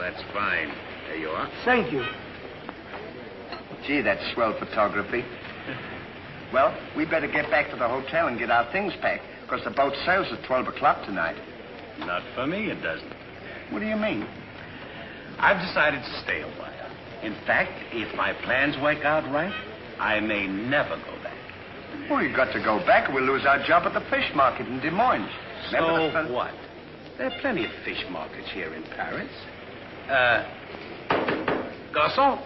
that's fine. There you are. Thank you. Gee, that's swell photography. Well, we better get back to the hotel and get our things packed, because the boat sails at 12 o'clock tonight. Not for me, it doesn't. What do you mean? I've decided to stay a while. In fact, if my plans work out right, I may never go back. Well, you've got to go back or we'll lose our job at the fish market in Des Moines. So what? There are plenty of fish markets here in Paris. Garçon?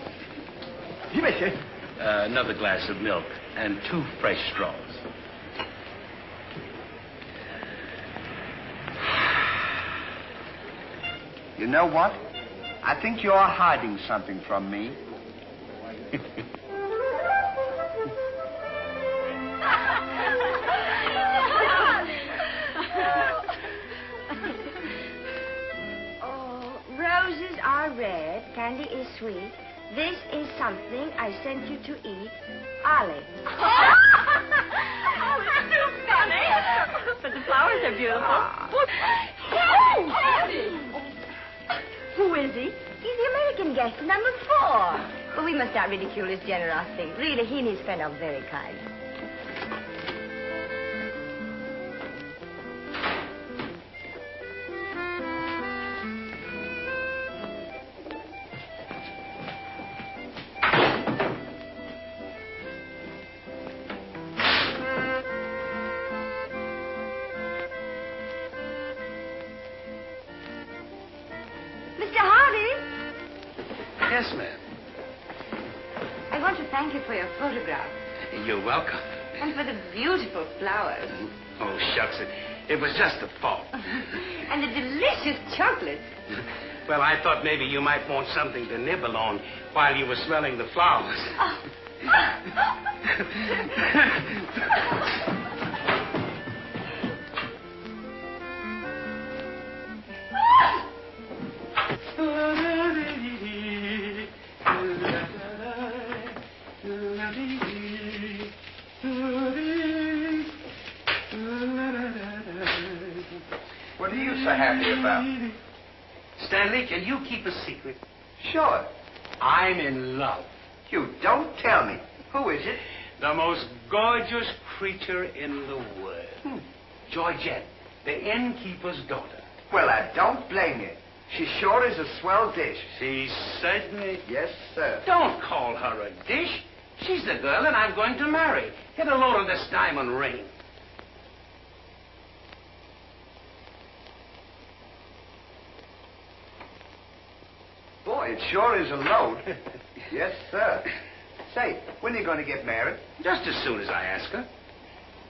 Oui, monsieur. Another glass of milk and 2 fresh straws. You know what? I think you're hiding something from me. Oh, roses are red, candy is sweet. This is something I sent you to eat. Ollie. Oh, it's too funny. But the flowers are beautiful. Who is he? He's the American guest, number 4. Well, we must not ridicule his generosity. Really, he and his friend are very kind. Yes, ma'am. I want to thank you for your photograph. You're welcome. And for the beautiful flowers. Oh, shucks. It was just a thought. And the delicious chocolates. Well, I thought maybe you might want something to nibble on while you were smelling the flowers. Oh. What are you so happy about? Stanley, can you keep a secret? Sure. I'm in love. You don't tell me. Who is it? The most gorgeous creature in the world. Georgette, the innkeeper's daughter. Well, I don't blame you. She sure is a swell dish. She certainly... Yes, sir. Don't call her a dish. She's the girl that I'm going to marry. Get a load of this diamond ring. Boy, it sure is a load. Yes, sir. Say, when are you going to get married? Just as soon as I ask her.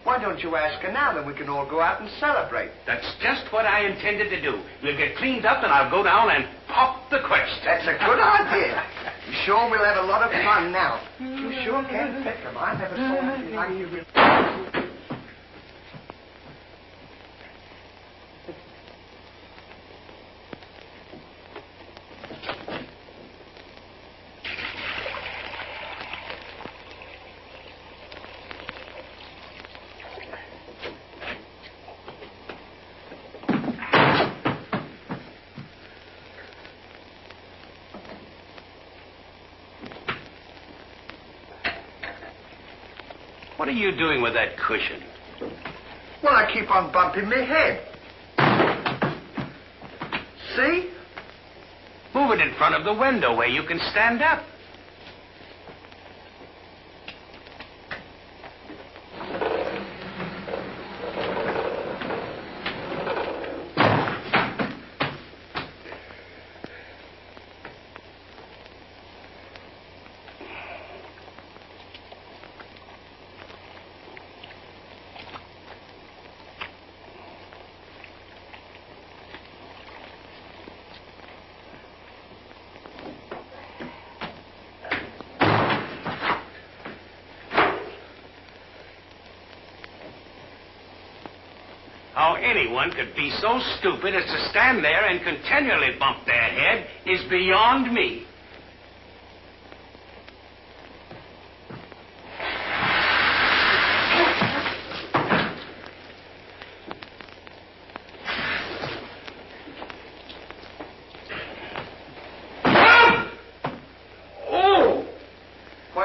Why don't you ask her now, then we can all go out and celebrate? That's just what I intended to do. We'll get cleaned up and I'll go down and pop the question. That's a good idea. I'm sure we'll have a lot of fun now. You sure can pick 'em. I never saw anything like you. What are you doing with that cushion? Well, I keep on bumping my head. See? Move it in front of the window where you can stand up. How anyone could be so stupid as to stand there and continually bump their head is beyond me.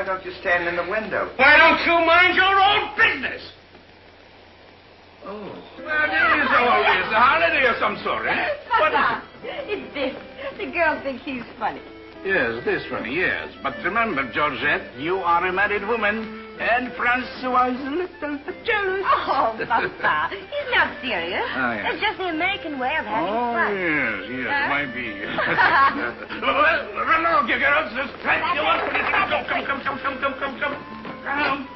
why don't you stand in the window? Why don't you mind your own business? Oh. Well, it is always a holiday of some sort, eh? What is it? It's this. The girl thinks he's funny. Yes, this funny, yes. But remember, Georgette, you are a married woman, and Francois is a little jealous. Oh, Papa, he's not serious. Oh, yes. It's just the American way of having Oh, fun. yes, Huh? might be. Well, run along, you girls. Come.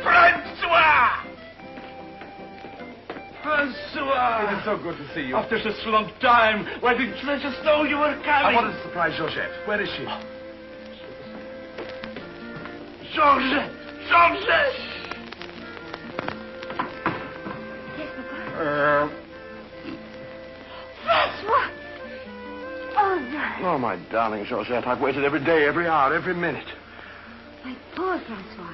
Francois! Francois! It is so good to see you. After such a long time, why didn't you let us know you were coming? I wanted to surprise Georgette. Where is she? Georgette! Georgette! Yes, Papa. Francois! Oh, darling. Oh, my darling Georgette, I've waited every day, every hour, every minute. My poor Francois.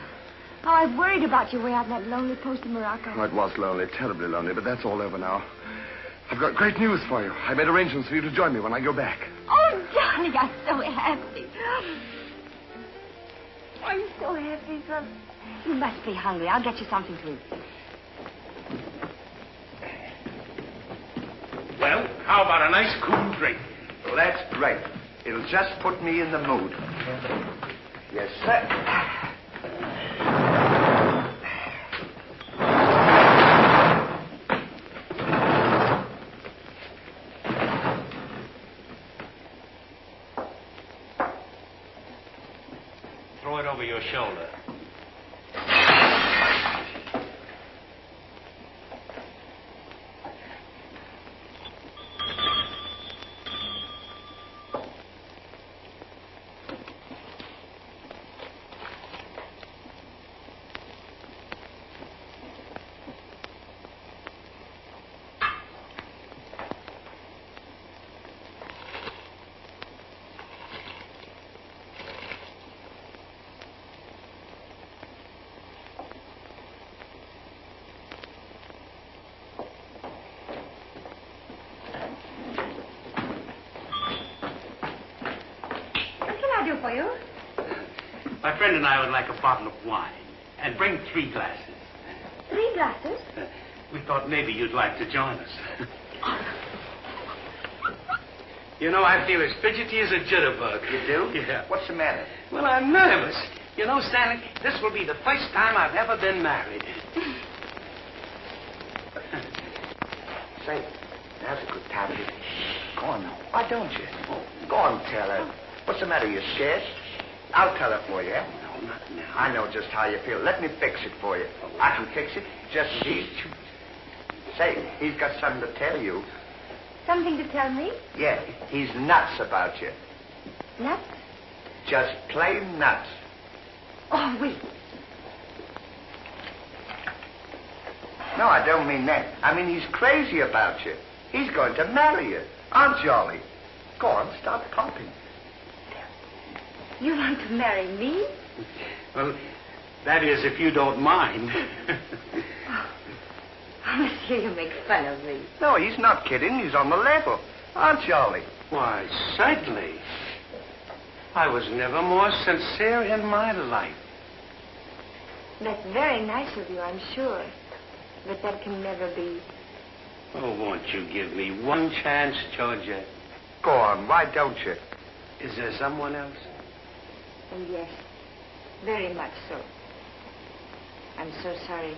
Oh, I've worried about you way out in that lonely post in Morocco. Oh, it was lonely, terribly lonely, but that's all over now. I've got great news for you. I made arrangements for you to join me when I go back. Oh, darling, I'm so happy. I'm so happy, son. You must be hungry. I'll get you something to eat. Well, how about a nice cool drink? Well, that's great. It'll just put me in the mood. Yes, sir. Throw it over your shoulder. For you? My friend and I would like a bottle of wine. And bring 3 glasses. 3 glasses? We thought maybe you'd like to join us. You know, I feel as fidgety as a jitterbug. You do? Yeah. What's the matter? Well, I'm nervous. You know, Stanley, this will be the first time I've ever been married. Say, now's a good time to... Go on now. Why don't you? Go on, tell her. What's the matter? You scared? I'll tell her for you, eh? No, not now. I know just how you feel. Let me fix it for you. I can fix it. Just these two. Say, he's got something to tell you. Something to tell me? Yeah, he's nuts about you. Nuts? Just plain nuts. Oh, wait. No, I don't mean that. I mean he's crazy about you. He's going to marry you. Aren't you, Ollie? Go on, start pumping. You want to marry me? Well, that is, if you don't mind. Oh, monsieur, you make fun of me. No, he's not kidding. He's on the level. Aren't you, Ollie? Why, certainly. I was never more sincere in my life. That's very nice of you, I'm sure. But that can never be. Oh, won't you give me one chance, Georgia? Go on, why don't you? Is there someone else? Oh, yes. Very much so. I'm so sorry.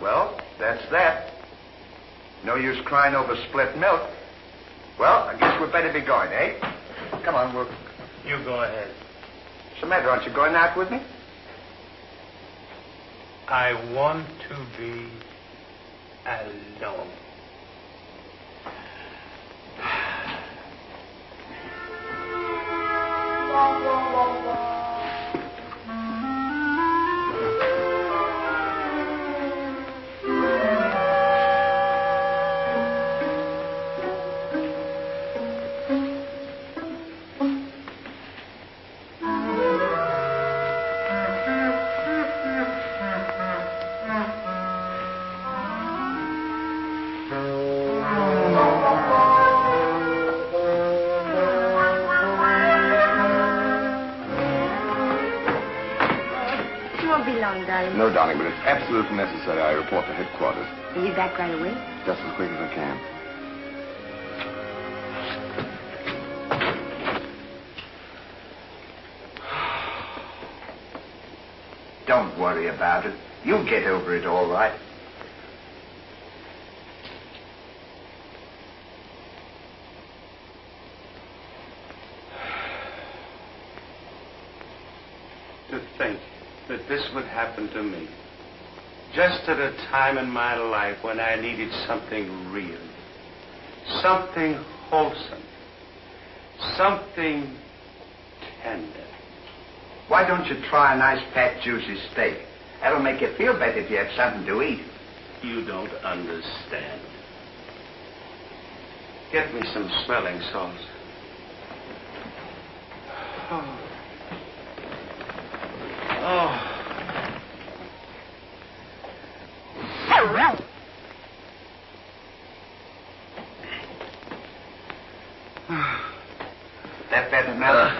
Well, that's that. No use crying over spilt milk. Well, I guess we'd better be going, eh? Come on, we'll... You go ahead. What's the matter? Aren't you going out with me? I want to be alone. long, darling. No, darling, but it's absolutely necessary I report to headquarters. Are you back right away? Just as quick as I can. Don't worry about it. You'll get over it all right. To think that this would happen to me. Just at a time in my life when I needed something real. Something wholesome. Something tender. Why don't you try a nice fat juicy steak? That'll make you feel better if you have something to eat. You don't understand. Get me some smelling salts. Oh. Oh. That better now?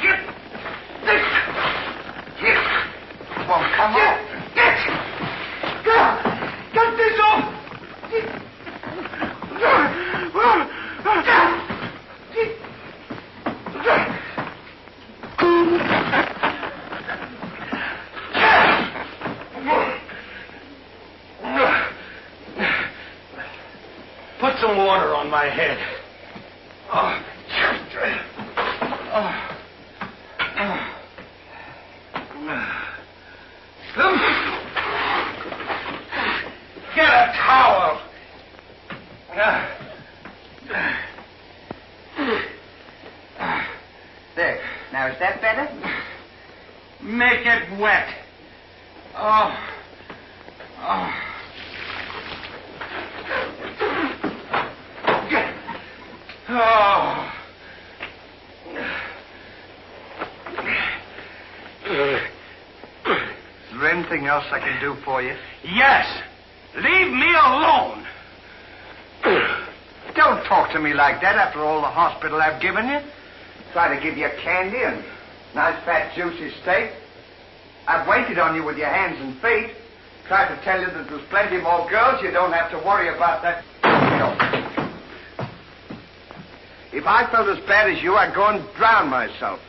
Get this! Here. Won't come off. Get this off! Put some water on my head. Oh. Get a towel. There. Now, is that better? Make it wet. Oh. Oh. Oh. Is there anything else I can do for you? Yes. Leave me alone. Don't talk to me like that after all the hospital I've given you. Try to give you candy and nice fat juicy steak. I've waited on you with your hands and feet. Tried to tell you that there's plenty more girls. You don't have to worry about that. If I felt as bad as you, I'd go and drown myself.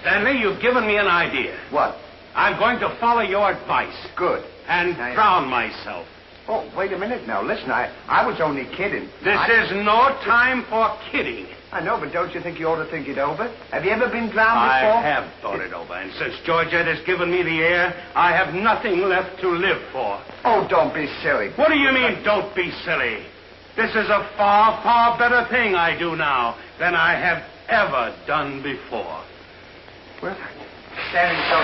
Stanley, you've given me an idea. What? I'm going to follow your advice. Good. And drown myself. Oh, wait a minute now. Listen, I was only kidding. This is no time for kidding. I know, but don't you think you ought to think it over? Have you ever been drowned before? I have thought it over, and since Georgette has given me the air, I have nothing left to live for. Oh, don't be silly. What do you mean, don't be silly? This is a far, far better thing I do now than I have ever done before. Well, standing so...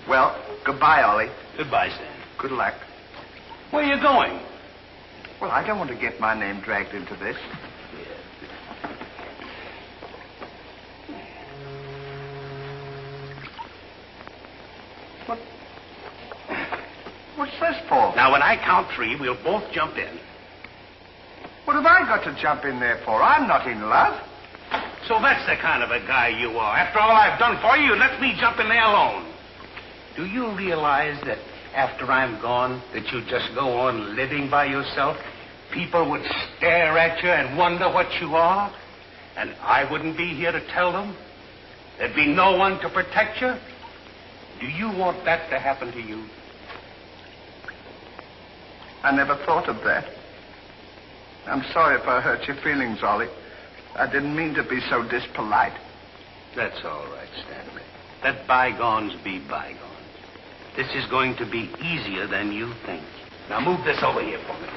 Well, goodbye, Ollie. Goodbye, Stan. Good luck. Where are you going? Well, I don't want to get my name dragged into this. What's this for? Now, when I count three, we'll both jump in. What have I got to jump in there for? I'm not in love. So that's the kind of a guy you are. After all I've done for you, let me jump in there alone. Do you realize that after I'm gone, that you just go on living by yourself? People would stare at you and wonder what you are. And I wouldn't be here to tell them? There'd be no one to protect you? Do you want that to happen to you? I never thought of that. I'm sorry if I hurt your feelings, Ollie. I didn't mean to be so dispolite. That's all right, Stanley. Let bygones be bygones. This is going to be easier than you think. Now move this over here for me.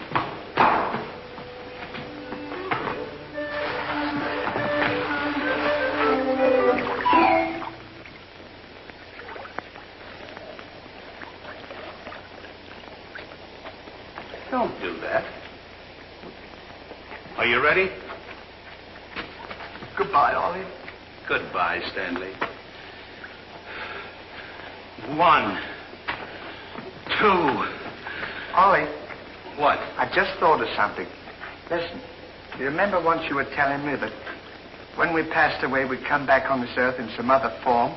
Don't do that. Are you ready? Goodbye, Ollie. Goodbye, Stanley. 1, 2. Ollie. What? I just thought of something. Listen, you remember once you were telling me that when we passed away, we'd come back on this earth in some other form?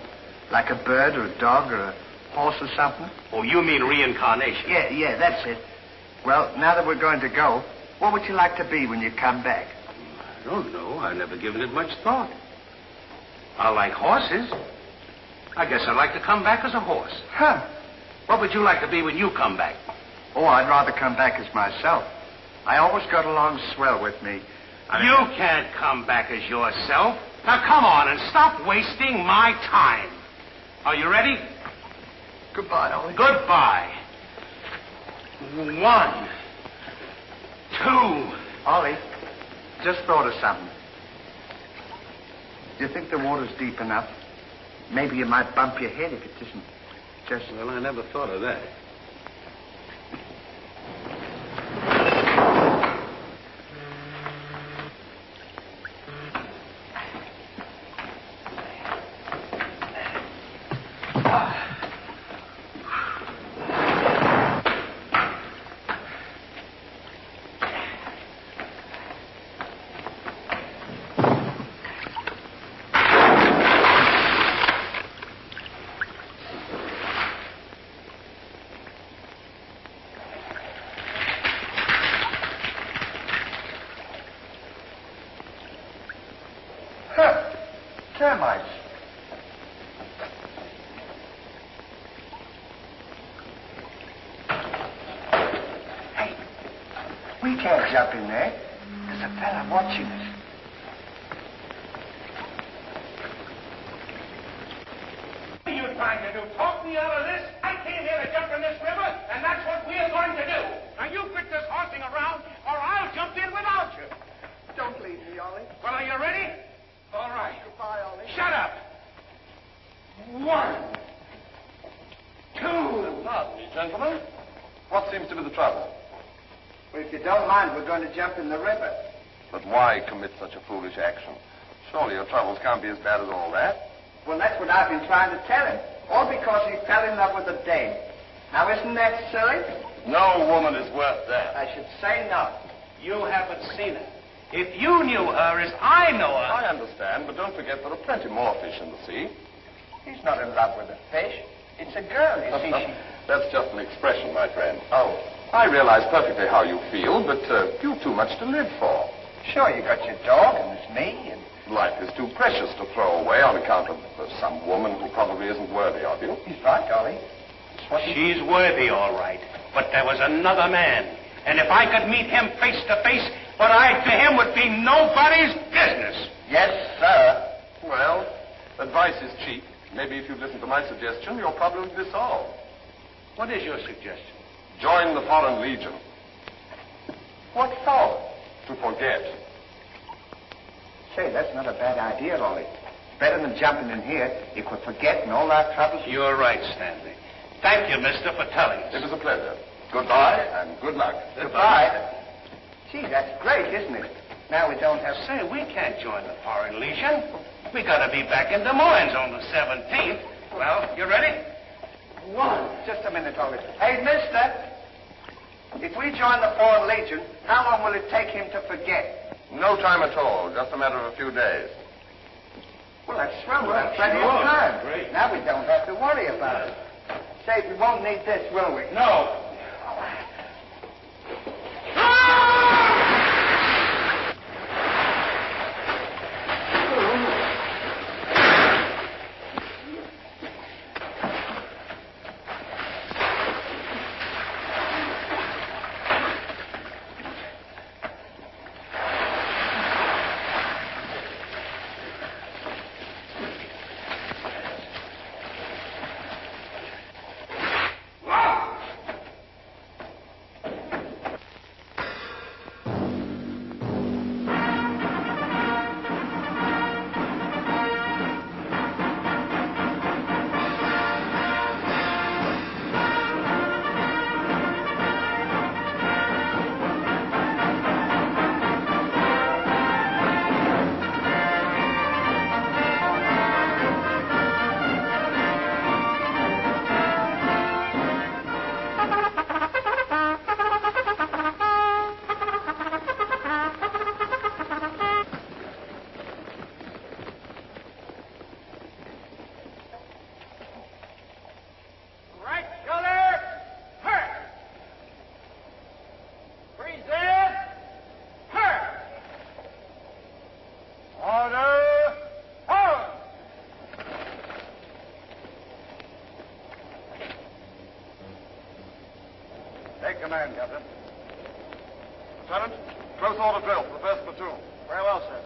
Like a bird or a dog or a horse or something? Oh, you mean reincarnation? Yeah, that's it. Well, now that we're going to go, what would you like to be when you come back? I don't know. I've never given it much thought. I like horses. I guess I'd like to come back as a horse. Huh. What would you like to be when you come back? Oh, I'd rather come back as myself. I always got along swell with me. You can't come back as yourself. Now, come on and stop wasting my time. Are you ready? Goodbye, Ollie. Goodbye. 1, 2. Ollie, just thought of something. Do you think the water's deep enough? Maybe you might bump your head if it isn't just... Well, I never thought of that. Termites. Hey, we can't jump in there. There's a fella watching us. What are you trying to do? Talk me out of this? I came here to jump in this river, and that's what we're going to do. Now, you quit this horsing around, or I'll jump in without you. Don't leave me, Ollie. Well, are you ready? All right. Goodbye, Ollie. Shut up. 1, 2. Now, gentlemen, what seems to be the trouble? Well, if you don't mind, we're going to jump in the river. But why commit such a foolish action? Surely your troubles can't be as bad as all that. Well, that's what I've been trying to tell him. All because he fell in love with a dame. Now, isn't that silly? No woman is worth that. I should say not. You haven't seen her. If you knew her as I know her... I understand, but don't forget there are plenty more fish in the sea. He's not in love with a fish. It's a girl, you see. That's just an expression, my friend. Oh. I realize perfectly how you feel, but you've too much to live for. Sure, you got your dog, and there's me, and... Life is too precious to throw away on account of some woman who probably isn't worthy of you. He's right, Ollie. She's worthy, all right. But there was another man. And if I could meet him face to face, what I to him would be nobody's business. Yes, sir. Well, advice is cheap. Maybe if you'd listen to my suggestion, your problem would be solved. What is your suggestion? Join the Foreign Legion. What for? To forget. Say, that's not a bad idea, Ollie. Better than jumping in here if we're forgetting all our troubles. You're right, Stanley. Thank you, mister, for telling us. It was a pleasure. Goodbye and good luck. Goodbye. Gee, that's great, isn't it? Now we don't have... Say, we can't join the Foreign Legion. We gotta be back in Des Moines on the 17th. Well, you ready? 1. Just a minute, Ollie. Hey, mister. If we join the Foreign Legion, how long will it take him to forget? No time at all. Just a matter of a few days. Well, that's swell. We'll have plenty of time. Great. Now we don't have to worry about it. Say, we won't need this, will we? No. take command, Captain. Lieutenant, close order drill for the first platoon. Very well, sir.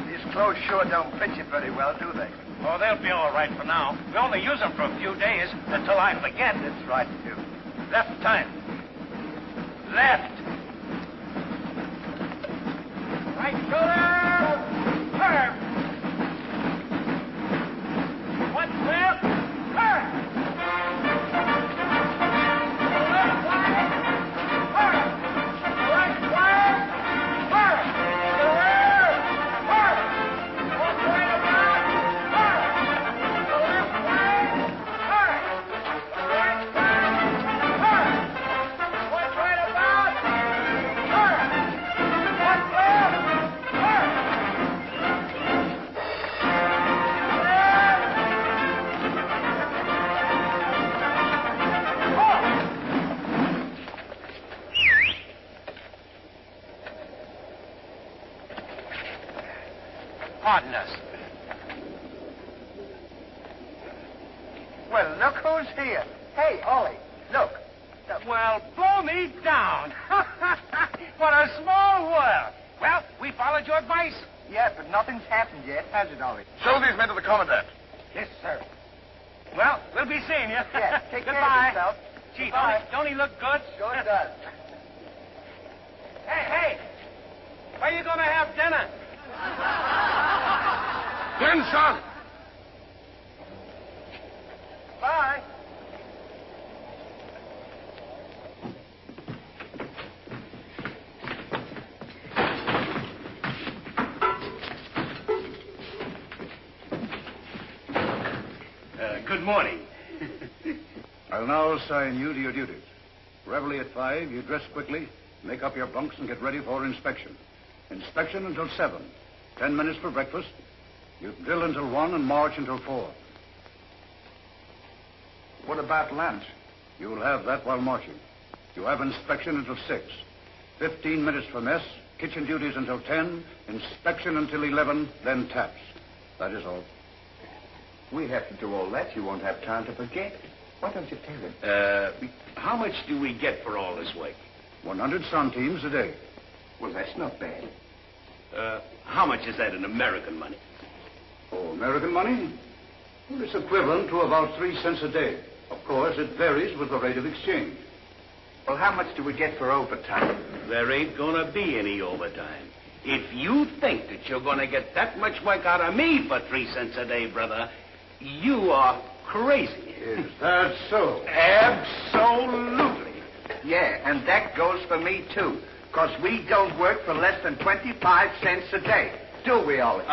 These clothes sure don't fit you very well, do they? Oh, they'll be all right for now. We only use them for a few days until I forget. That's right, you. Left time. Left. Right shoulder. Turn. One left. Turn. Left side. Turn. Right side. Turn. The rear. Turn. One right about. Turn. The left side. Turn. The right side. Turn. One right about. Turn. One left. Turn. Pardon us. Well, look who's here. Hey, Ollie, look. Well, blow me down. What a small world. Well, we followed your advice. Yeah, but nothing's happened yet, has it, Ollie? Show these men to the commandant. Yes, sir. Well, we'll be seeing you. Yeah, take care Goodbye. of yourself. Gee, Goodbye. don't he look good? Sure does. Hey, where you going to have dinner? Glenn, son. Bye. Good morning. I'll now assign you to your duties. Reveille at 5, you dress quickly, make up your bunks, and get ready for inspection. Inspection until 7. 10 minutes for breakfast. You drill until 1 and march until 4. What about lunch? You'll have that while marching. You have inspection until 6. 15 minutes for mess, kitchen duties until 10, inspection until 11, then taps. That is all. We have to do all that. You won't have time to forget. Why don't you tell him? How much do we get for all this work? 100 centimes a day. Well, that's not bad. How much is that in American money? Oh, American money? Well, it's equivalent to about 3 cents a day. Of course, it varies with the rate of exchange. Well, how much do we get for overtime? There ain't gonna be any overtime. If you think that you're gonna get that much work out of me for 3 cents a day, brother, you are crazy. Is that so? Absolutely. Yeah, and that goes for me, too. Because we don't work for less than 25 cents a day. Do we, Ollie?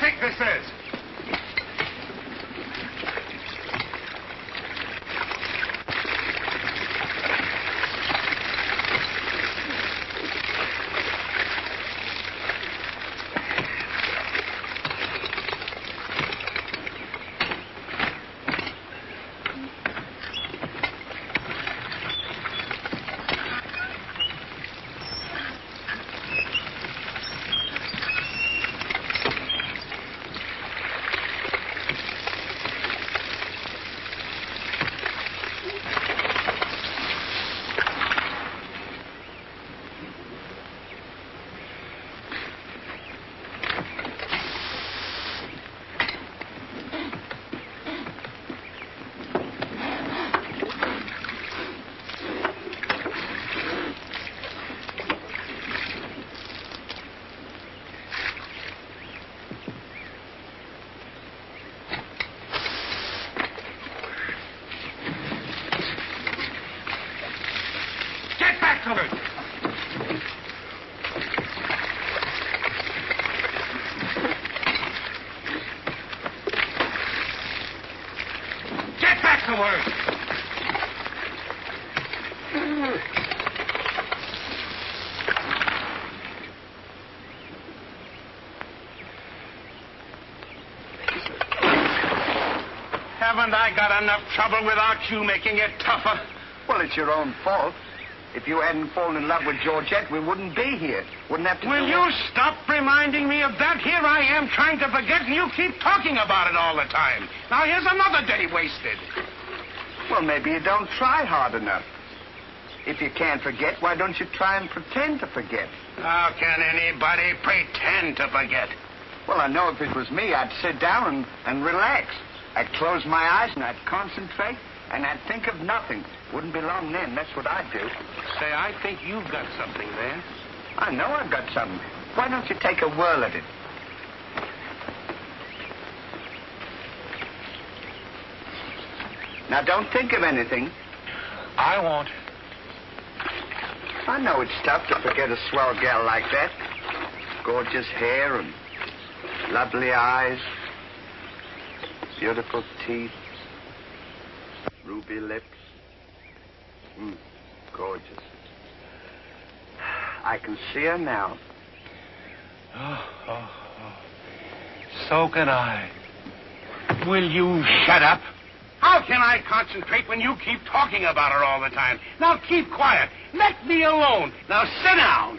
think this is? Get back to work! Haven't I got enough trouble without you making it tougher? Well, it's your own fault. If you hadn't fallen in love with Georgette, we wouldn't be here. Wouldn't have to... Will you stop reminding me of that? Here I am trying to forget, and you keep talking about it all the time. Now, here's another day wasted. Well, maybe you don't try hard enough. If you can't forget, why don't you try and pretend to forget? How can anybody pretend to forget? Well, I know if it was me, I'd sit down and relax. I'd close my eyes and I'd concentrate, and I'd think of nothing. Wouldn't be long then. That's what I'd do. Say, I think you've got something there. I know I've got something. Why don't you take a whirl at it? Now, don't think of anything. I won't. I know it's tough to forget a swell gal like that. Gorgeous hair and lovely eyes. Beautiful teeth. Ruby lips. Gorgeous. I can see her now. Oh. So can I. Will you shut up? How can I concentrate when you keep talking about her all the time? Now keep quiet. Let me alone. Now sit down.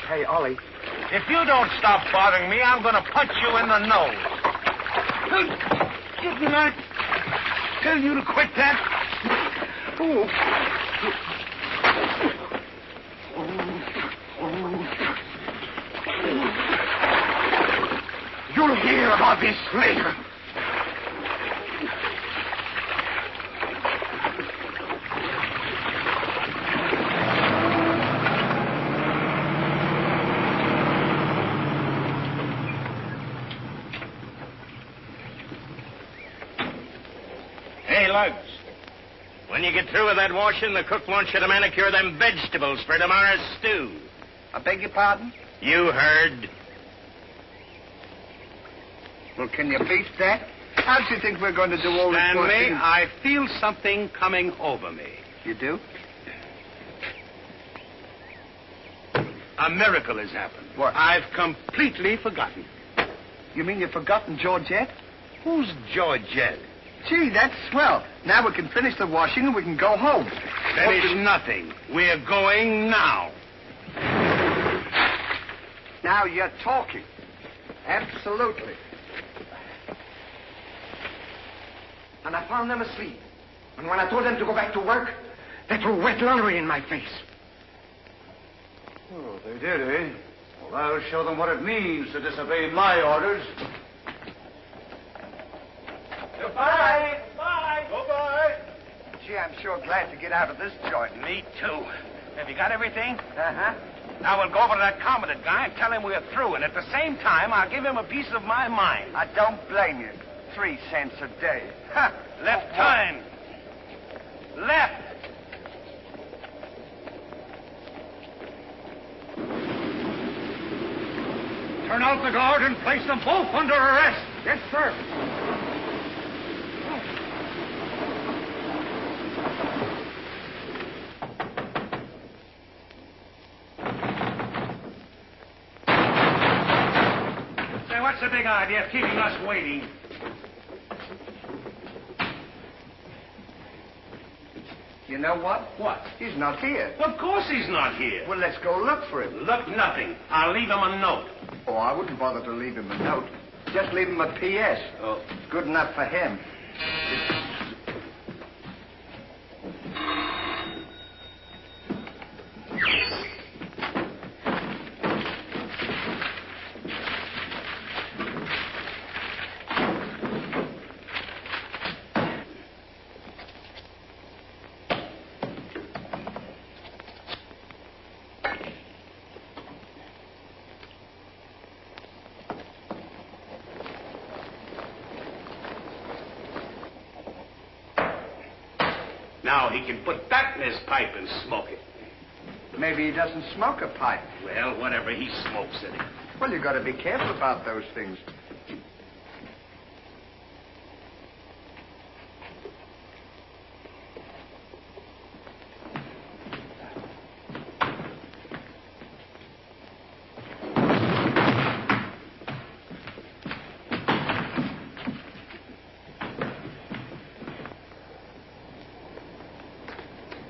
Hey, Ollie. If you don't stop bothering me, I'm going to punch you in the nose. Didn't I tell you to quit that? You'll hear about this later. When you get through with that washing, the cook wants you to manicure them vegetables for tomorrow's stew. I beg your pardon? You heard. Well, can you beat that? How do you think we're going to do all this Stanley, washing? I feel something coming over me. You do? A miracle has happened. What? I've completely forgotten. You mean you've forgotten Georgette? Who's Georgette? Gee, that's swell. Now we can finish the washing and we can go home. Finish nothing. We're going now. Now you're talking. Absolutely. And I found them asleep. And when I told them to go back to work, they threw wet laundry in my face. Oh, they did, eh? Well, I'll show them what it means to disobey my orders. Goodbye. Bye. Goodbye. Gee, I'm sure glad to get out of this joint. Me too. Have you got everything? Uh-huh. Now we'll go over to that Commandant guy and tell him we're through, and at the same time, I'll give him a piece of my mind. I don't blame you. 3 cents a day. Ha! Left turn. Left. Turn out the guard and place them both under arrest. Yes, sir. Say, what's the big idea of keeping us waiting? You know what? What? He's not here. Of course he's not here. Well, let's go look for him. Look, nothing. I'll leave him a note. Oh, I wouldn't bother to leave him a note. Just leave him a P.S. Oh. Good enough for him. Now he can put that in his pipe and smoke it. Maybe he doesn't smoke a pipe. Well, whatever, he smokes it. Well, you got to be careful about those things.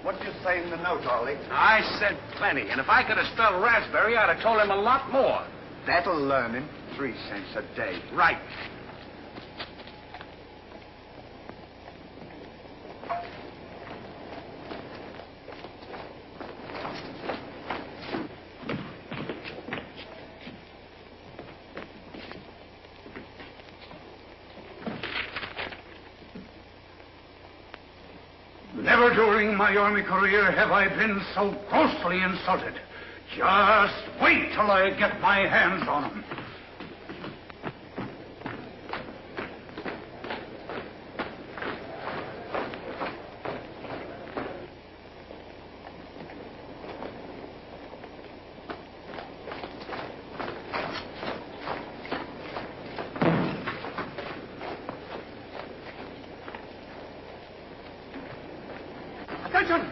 What did you say in the note, Ollie? I said plenty, and if I could have spelled raspberry, I'd have told him a lot more. That'll learn him. 3 cents a day. Right. Never during my army career have I been so grossly insulted. Just wait till I get my hands on him. Attention!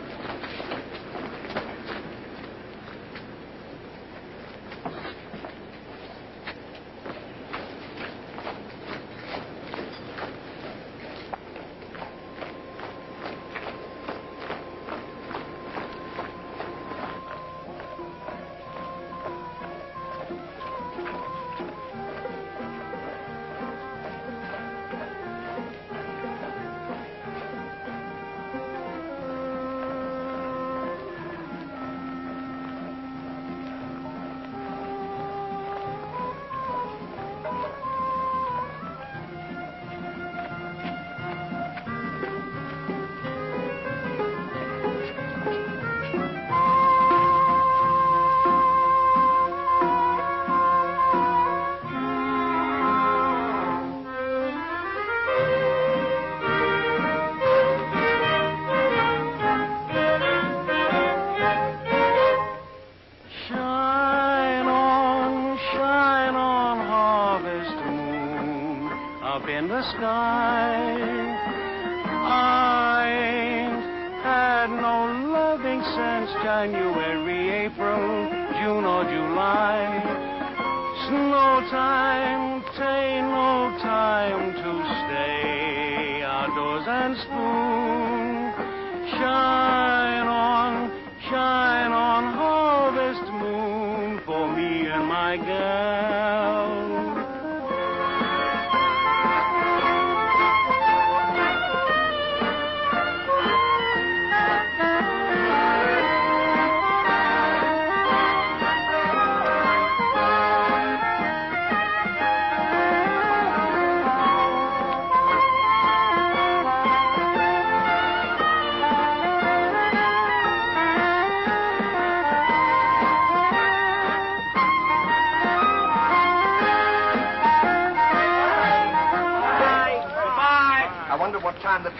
in the sky. I ain't had no loving since January, April, June or July. Snow time, tain't no time to stay outdoors and spoon. Shine on, harvest moon for me and my gal.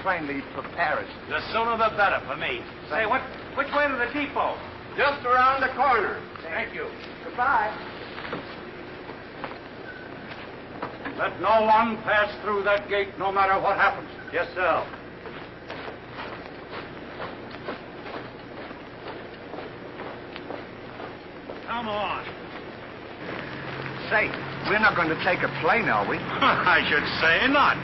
train leaves for Paris. The sooner the better for me. Say, which way to the depot? Just around the corner. Thank you. Goodbye. Let no one pass through that gate, no matter what happens. Yes, sir. Come on. Say, we're not going to take a plane, are we? I should say not.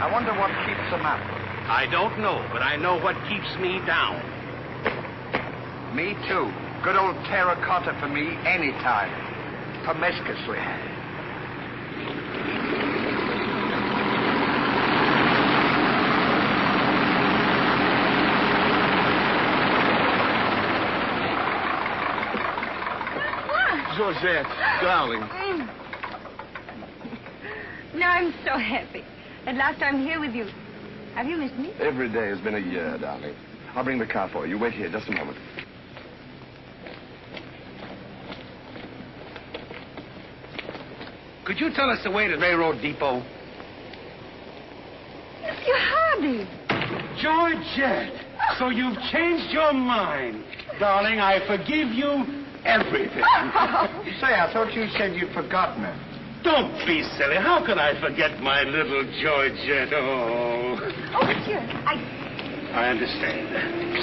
I wonder what keeps them up. I don't know, but I know what keeps me down. Me too. Good old terracotta for me anytime. Promiscuously. Georgette, darling. Now I'm so happy. At last I'm here with you. Have you missed me? Every day has been a year, darling. I'll bring the car for you. Wait here just a moment. Could you tell us the way to the railroad depot? Mr. Hardy. Georgette, so you've changed your mind. Darling, I forgive you everything. Say, I thought you said you'd forgotten her. Don't be silly. How could I forget my little Georgette? Oh. Oh, monsieur, I understand.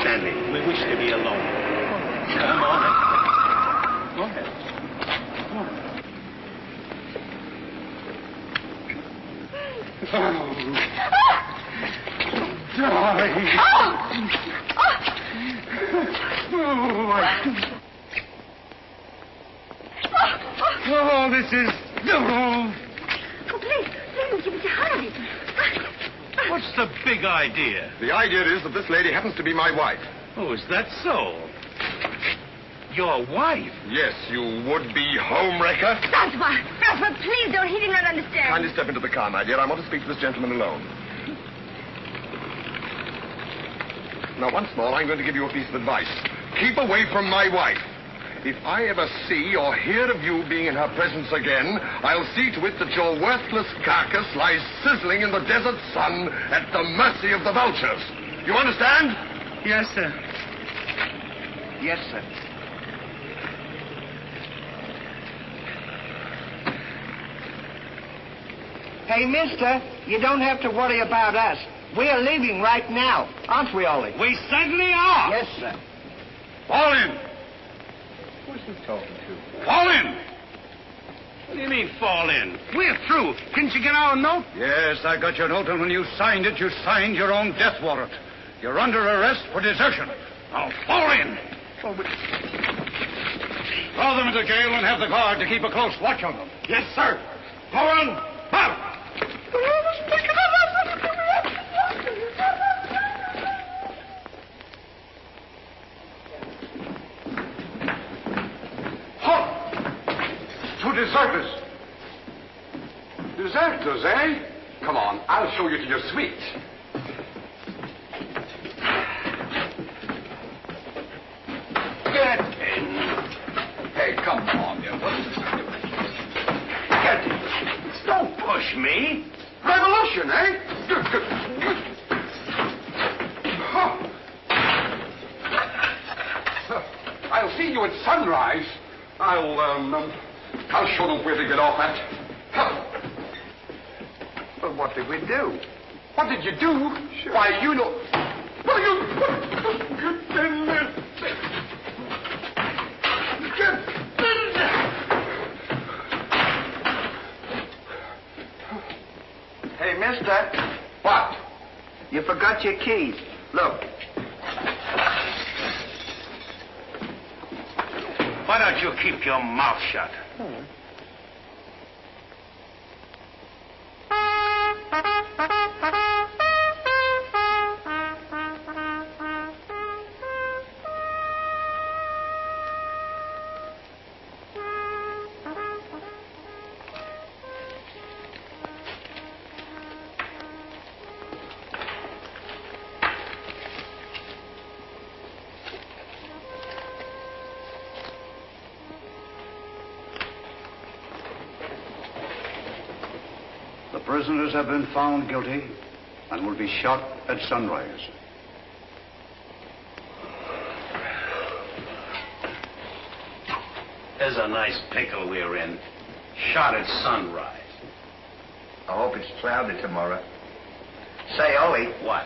Sandy, we wish to be alone. Come on. Go ahead. Go on. Oh. Darling. Oh, this is... Oh, please, Mr. Hardy. What's the big idea? The idea is that this lady happens to be my wife. Oh, is that so? Your wife? Yes, you would-be homewrecker. Francois, please don't. He did not understand. Kindly step into the car, my dear. I want to speak to this gentleman alone. Now, once more, I'm going to give you a piece of advice. Keep away from my wife. If I ever see or hear of you being in her presence again, I'll see to it that your worthless carcass lies sizzling in the desert sun at the mercy of the vultures. You understand? Yes, sir. Yes, sir. Hey, mister, you don't have to worry about us. We're leaving right now. Aren't we, Ollie? We certainly are. Yes, sir. Fall in. Who's he talking to? Fall in. What do you mean, fall in? We're through. Didn't you get our note? Yes, I got your note, and when you signed it, you signed your own death warrant. You're under arrest for desertion. Now, fall in. Throw them into jail and have the guard to keep a close watch on them. Yes, sir. Go on. Out. Two deserters. Deserters, eh? Come on, I'll show you to your suite. Get in. Hey, come on, you. Get in. Don't push me. Revolution, eh? I'll see you at sunrise. I'll show them where to get off at. Well, what did we do? What did you do? Sure. Why, you know... What are you... Get in there. Get in there. Hey, mister. What? You forgot your keys. Look. Why don't you keep your mouth shut? prisoners have been found guilty and will be shot at sunrise. There's a nice pickle we're in. Shot at sunrise. I hope it's cloudy tomorrow. Say, Ollie. What?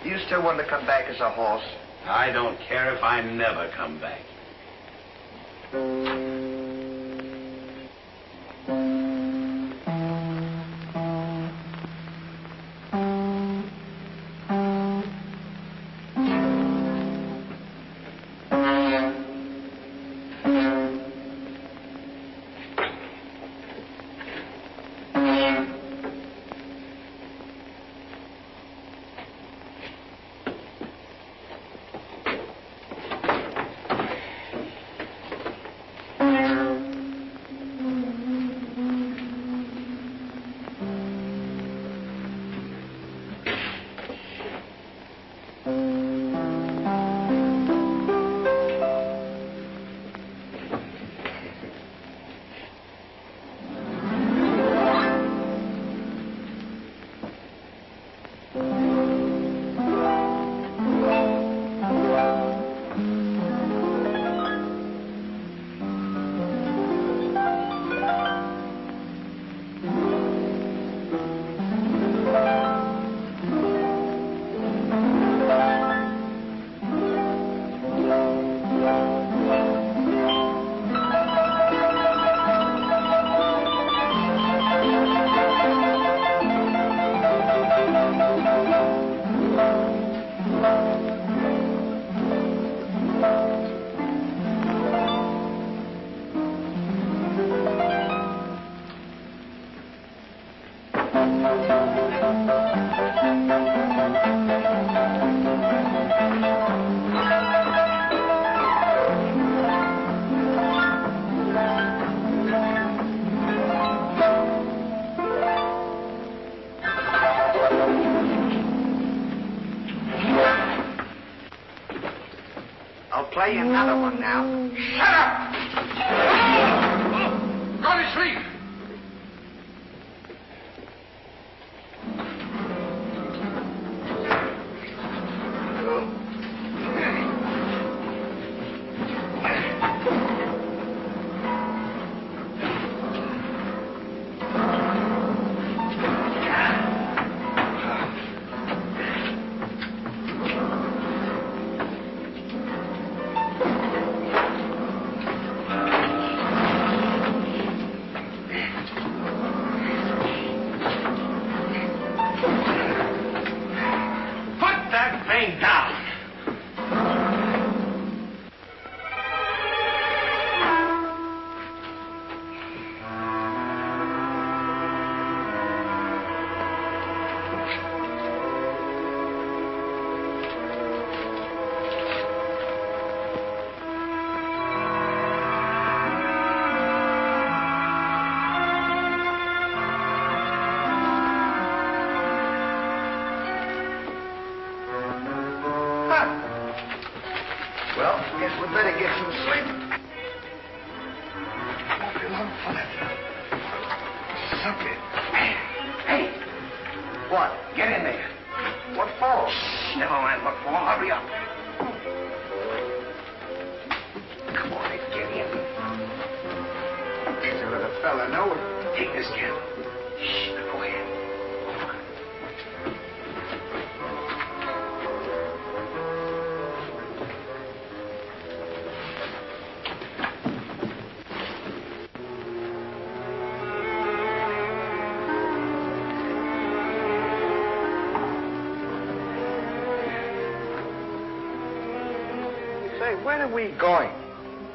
Do you still want to come back as a horse? I don't care if I never come back. Play another one now. Shut up! Go to sleep! Well, guess we'd better get some sleep. Won't be long for that. Suck it. Hey! What? Get in there. What for? Shh, never mind what for. Hurry up. Come on, get in. So let a fella know it. Take this candle. Shh, now go ahead. Where are we going?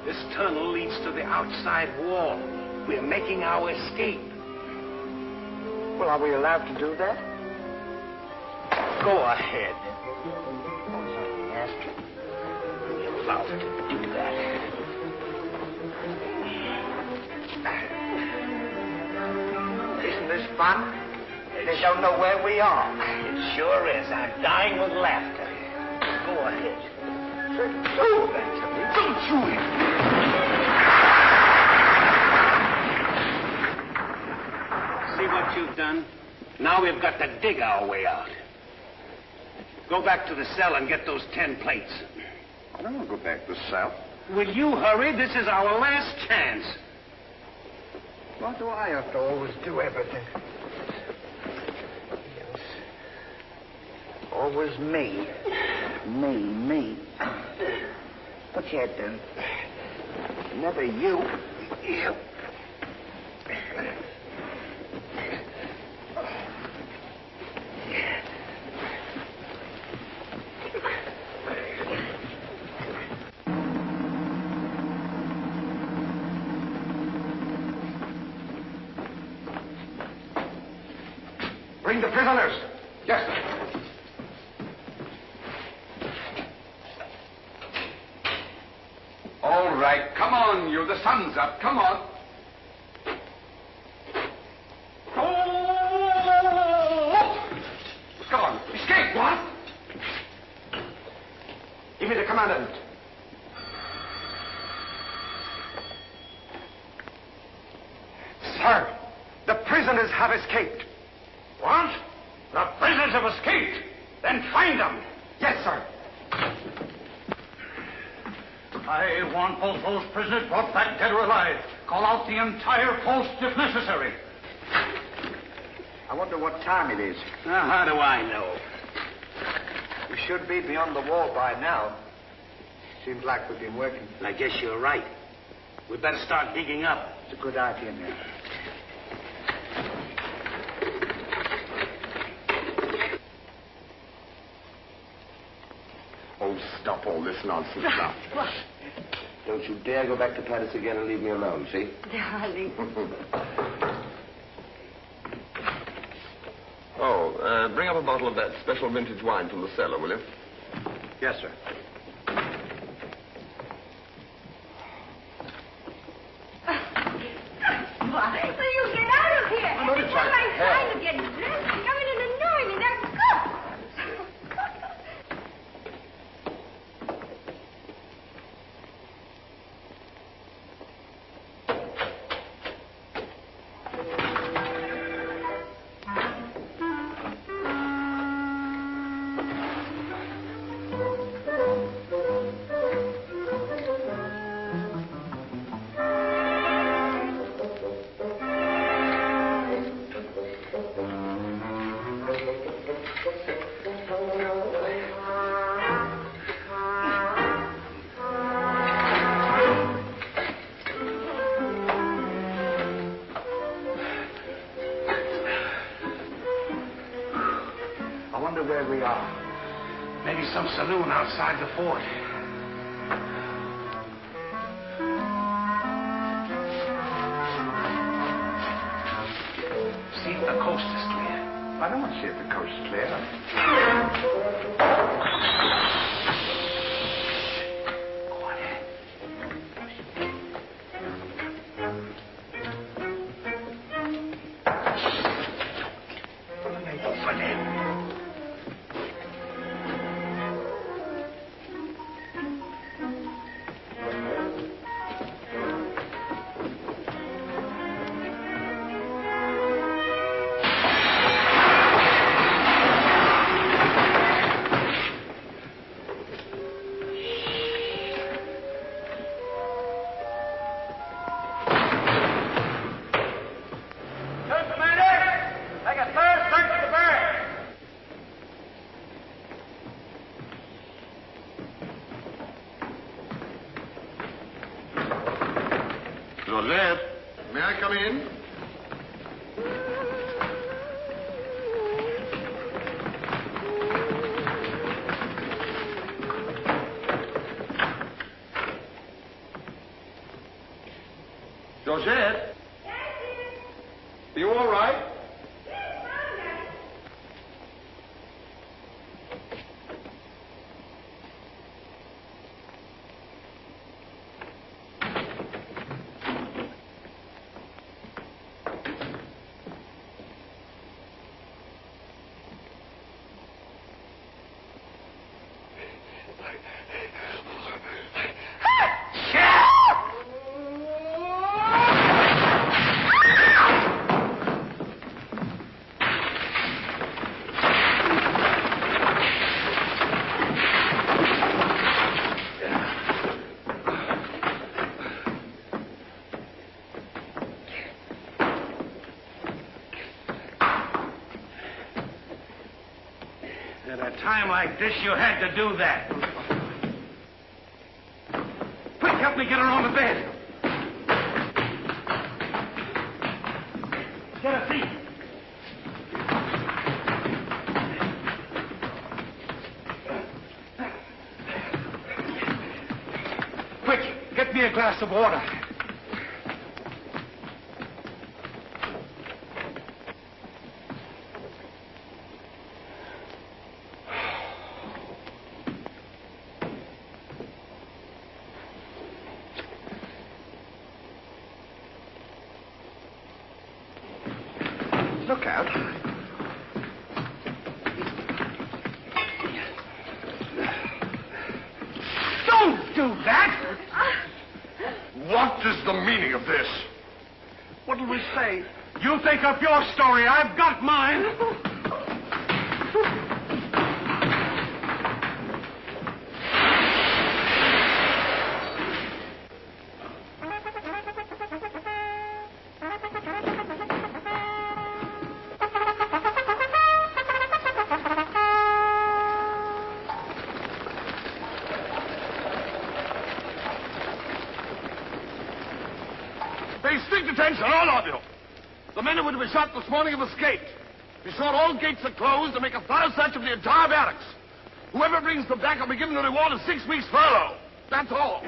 This tunnel leads to the outside wall. We're making our escape. Well, are we allowed to do that? Go ahead. Yes. We're allowed to do that. Isn't this fun? They don't know where we are. It sure is. I'm dying with laughter. Go ahead. Do that to me. Don't you hit me. See what you've done? Now we've got to dig our way out. Go back to the cell and get those 10 plates. I don't want to go back to the cell. Will you hurry? This is our last chance. Why do I have to always do everything? Yes. Always me. Me. What's your head doing? Never you. You. Bring the prisoners. Yes, sir. All right, come on, you. The sun's up. Come on. Oh! Come on. Escape, what? Give me the commandant. Sir, the prisoners have escaped. What? The prisoners have escaped. Then find them. Yes, sir. I want both those prisoners brought back dead or alive. Call out the entire post if necessary. I wonder what time it is. How do I know? We should be beyond the wall by now. Seems like we've been working. I guess you're right. We better start digging up. It's a good idea, man. Oh, stop all this nonsense now. What? Don't you dare go back to Paris again and leave me alone, see? Darling. Bring up a bottle of that special vintage wine from the cellar, will you? Yes, sir. Why? Will you get out of here? I'm not It's trying- not my time to get dressed. You come in and annoy me. That's good. I wonder where we are. Maybe some saloon outside the fort. See if the coast is clear. I don't want to see if the coast is clear. Laurel, may I come in? Georgette? Are you all right? At a time like this, you had to do that. Quick, help me get her on the bed. Get a seat. Quick, get me a glass of water. Look out. Don't do that! What is the meaning of this? What'll we say? You think up your story. I've got mine. Pay strict attention, all of you. The men who were to be shot this morning have escaped. Be sure all gates are closed and make a thorough search of the entire barracks. Whoever brings them back will be given the reward of 6 weeks' furlough. That's all.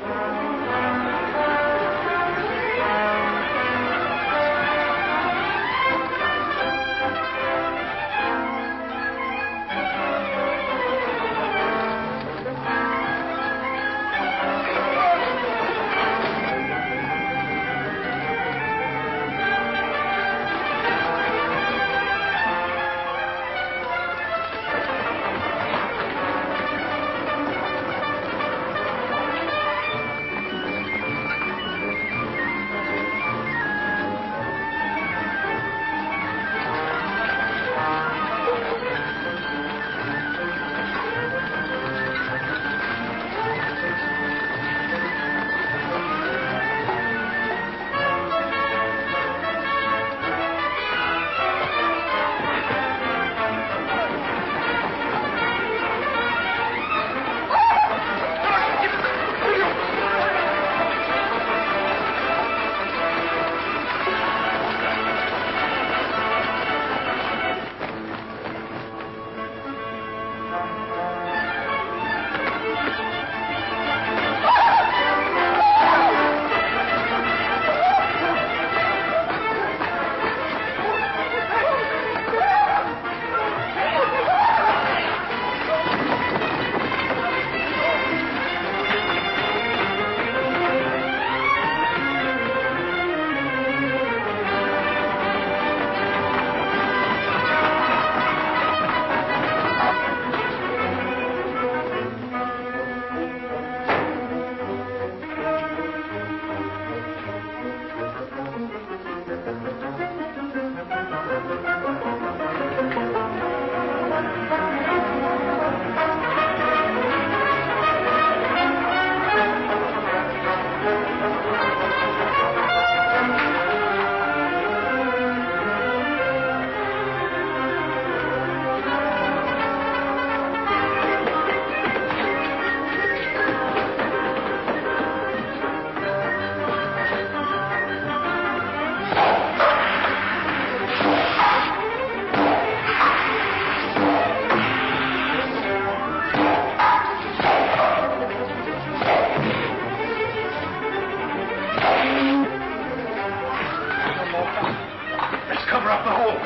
Cover up the hole.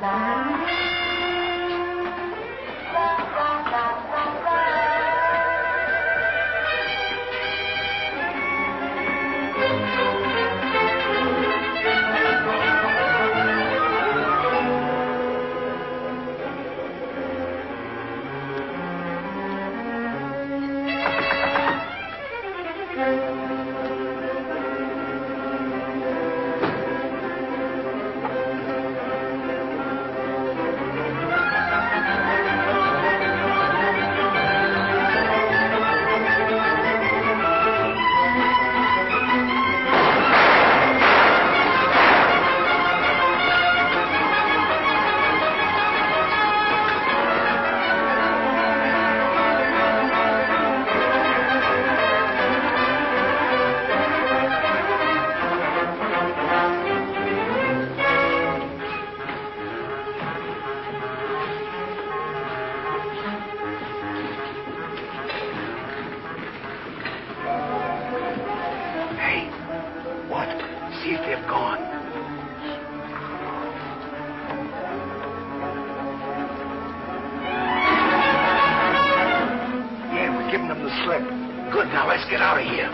Bye. Now, let's get out of here.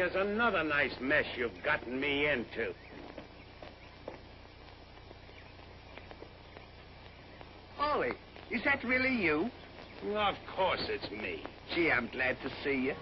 here's another nice mess you've gotten me into. Ollie, is that really you? Of course it's me. Gee, I'm glad to see you.